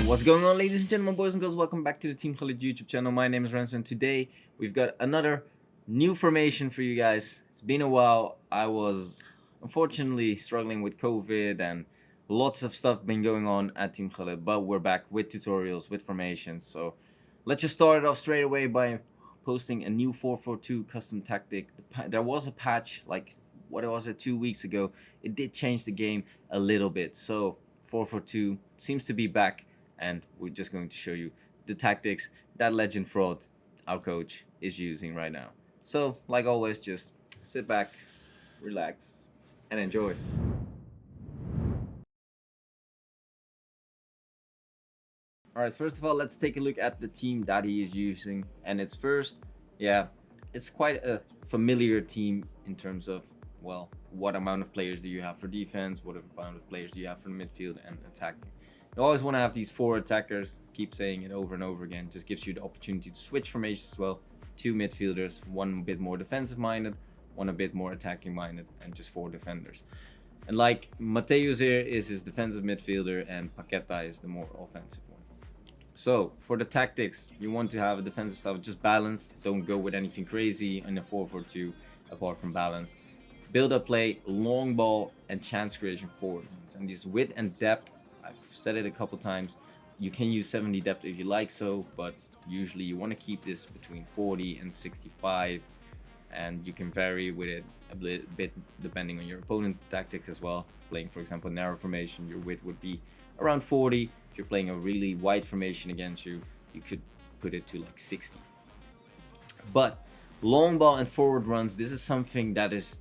What's going on, ladies and gentlemen, boys and girls? Welcome back to the Team Gullit YouTube channel. My name is Renzo, and today we've got another new formation for you guys. It's been a while. I was unfortunately struggling with COVID and lots of stuff been going on at Team Gullit, but we're back with tutorials, with formations. So let's just start it off straight away by posting a new 4-4-2 custom tactic. There was a patch, like, what was it, 2 weeks ago. It did change the game a little bit. So 4-4-2 seems to be back, and we're just going to show you the tactics that LegendFrod, our coach, is using right now. So, like always, just sit back, relax, and enjoy. Alright, first of all, let's take a look at the team that he is using. And it's it's quite a familiar team in terms of, well, what amount of players do you have for defense, what amount of players do you have for midfield and attacking. You always want to have these 4 attackers, keep saying it over and over again, just gives you the opportunity to switch formations as well. 2 midfielders, 1 a bit more defensive minded, 1 a bit more attacking minded, and just 4 defenders. And like Mateus here is his defensive midfielder and Paqueta is the more offensive one. So for the tactics, you want to have a defensive style, just balance, don't go with anything crazy in a 4-4-2 apart from balance. Build up play, long ball, and chance creation forward. And this width and depth, I've said it a couple times, you can use 70 depth if you like so, but usually you want to keep this between 40 and 65, and you can vary with it a bit depending on your opponent tactics as well. Playing, for example, narrow formation, your width would be around 40. If you're playing a really wide formation against you, you could put it to like 60. But long ball and forward runs, this is something that is,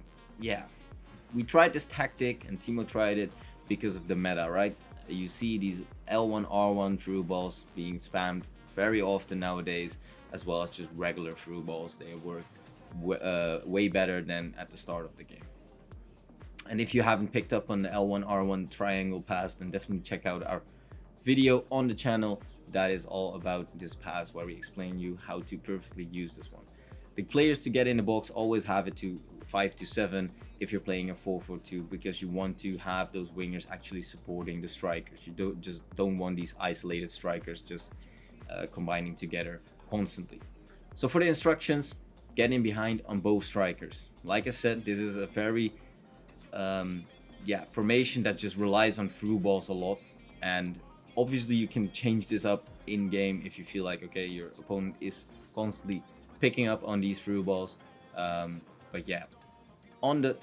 we tried this tactic and Timo tried it because of the meta, right? You see these L1, R1 through balls being spammed very often nowadays, as well as just regular through balls. They work way better than at the start of the game. And if you haven't picked up on the L1, R1 triangle pass, then definitely check out our video on the channel that is all about this pass, where we explain you how to perfectly use this one. The players to get in the box always have it to 5 to 7 if you're playing a 4-4-2, because you want to have those wingers actually supporting the strikers. You don't want these isolated strikers just combining together constantly. So for the instructions, get in behind on both strikers. Like I said, this is a very formation that just relies on through balls a lot, and obviously you can change this up in game if you feel like, okay, your opponent is constantly picking up on these through balls. But yeah, on the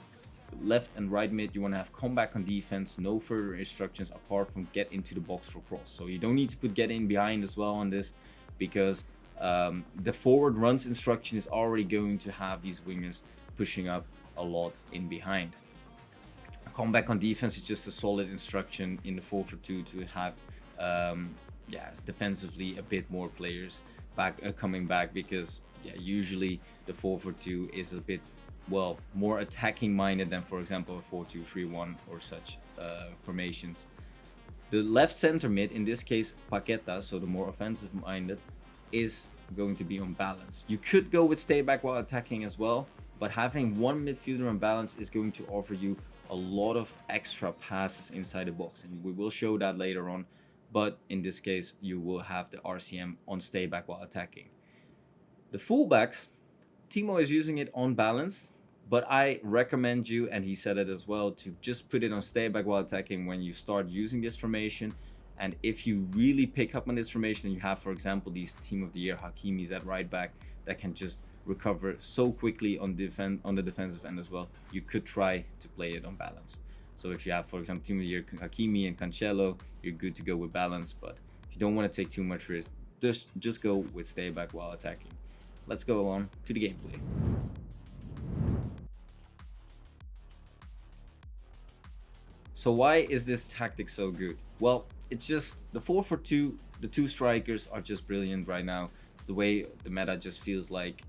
left and right mid, you want to have comeback on defense, no further instructions apart from get into the box for cross. So you don't need to put get in behind as well on this, because the forward runs instruction is already going to have these wingers pushing up a lot in behind. Comeback on defense is just a solid instruction in the 4-4-2 to have defensively a bit more players coming back, because usually the 4-4-2 is a bit more attacking minded than, for example, a 4-2-3-1 or such formations. The left center mid, in this case Paqueta, so the more offensive minded, is going to be on balance. You could go with stay back while attacking as well, but having 1 midfielder on balance is going to offer you a lot of extra passes inside the box, and we will show that later on. But in this case, you will have the RCM on stay back while attacking. The fullbacks, Timo is using it on balance, but I recommend you, and he said it as well, to just put it on stay back while attacking when you start using this formation. And if you really pick up on this formation and you have, for example, these Team of the Year Hakimis at right back that can just recover so quickly on the defensive end as well, you could try to play it on balance. So if you have, for example, Team of the Year Hakimi and Cancelo, you're good to go with balance. But if you don't want to take too much risk, just go with stay back while attacking. Let's go on to the gameplay. So why is this tactic so good? Well, it's just the 4-4-2, the 2 strikers are just brilliant right now. It's the way the meta just feels like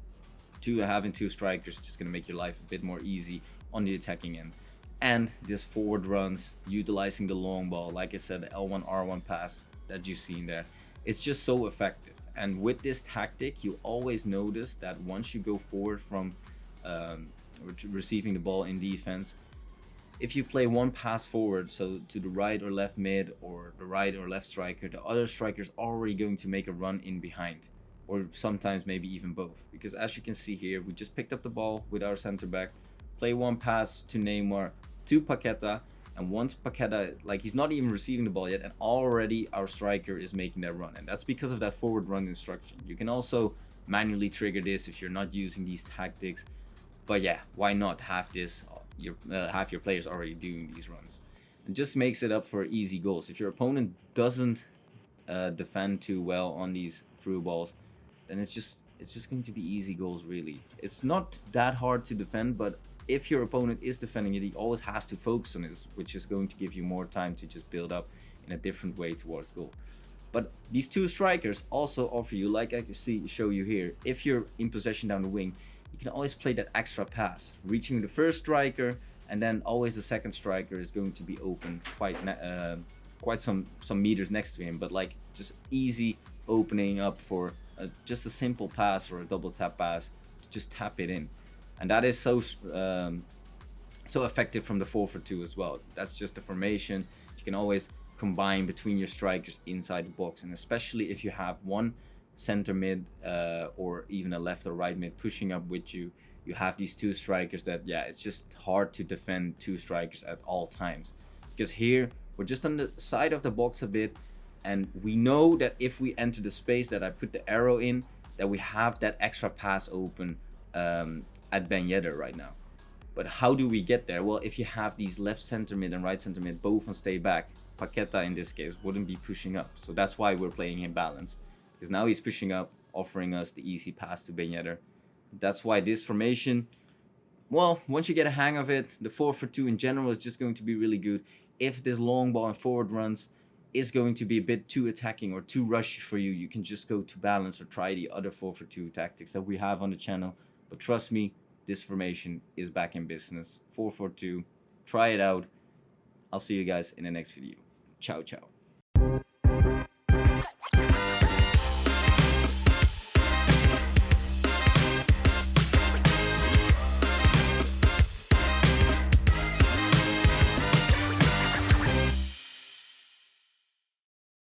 having 2 strikers is just going to make your life a bit more easy on the attacking end. And this forward runs, utilizing the long ball, like I said, the L1 R1 pass that you've seen there, it's just so effective. And with this tactic, you always notice that once you go forward from receiving the ball in defense, if you play one pass forward, so to the right or left mid or the right or left striker, the other striker is already going to make a run in behind, or sometimes maybe even both. Because as you can see here, we just picked up the ball with our center back, play one pass to Neymar, to Paqueta, and once Paqueta, like, he's not even receiving the ball yet, and already our striker is making that run, and that's because of that forward run instruction. You can also manually trigger this if you're not using these tactics, but yeah, why not have this? Half your players already doing these runs. It just makes it up for easy goals. If your opponent doesn't defend too well on these through balls, then it's just going to be easy goals. Really, it's not that hard to defend, but if your opponent is defending it, he always has to focus on this, which is going to give you more time to just build up in a different way towards goal. But these two strikers also offer you, like I can show you here, if you're in possession down the wing, you can always play that extra pass, reaching the first striker, and then always the second striker is going to be open quite some meters next to him, but like just easy opening up for just a simple pass or a double tap pass to just tap it in. And that is so effective from the 4-4-2 as well. That's just the formation. You can always combine between your strikers inside the box, and especially if you have one center mid or even a left or right mid pushing up with you, you have these two strikers that, yeah, it's just hard to defend two strikers at all times. Because here we're just on the side of the box a bit, and we know that if we enter the space that I put the arrow in, that we have that extra pass open at Ben Yedder right now. But how do we get there? Well, if you have these left center mid and right center mid both on stay back, Paqueta in this case wouldn't be pushing up. So that's why we're playing him balanced, because now he's pushing up, offering us the easy pass to Ben Yedder. That's why this formation, well, once you get a hang of it, the 4-4-2 in general is just going to be really good. If this long ball and forward runs is going to be a bit too attacking or too rushy for you, you can just go to balance or try the other 4-4-2 tactics that we have on the channel. But trust me, this formation is back in business. 4-4-2. Try it out. I'll see you guys in the next video. Ciao, ciao.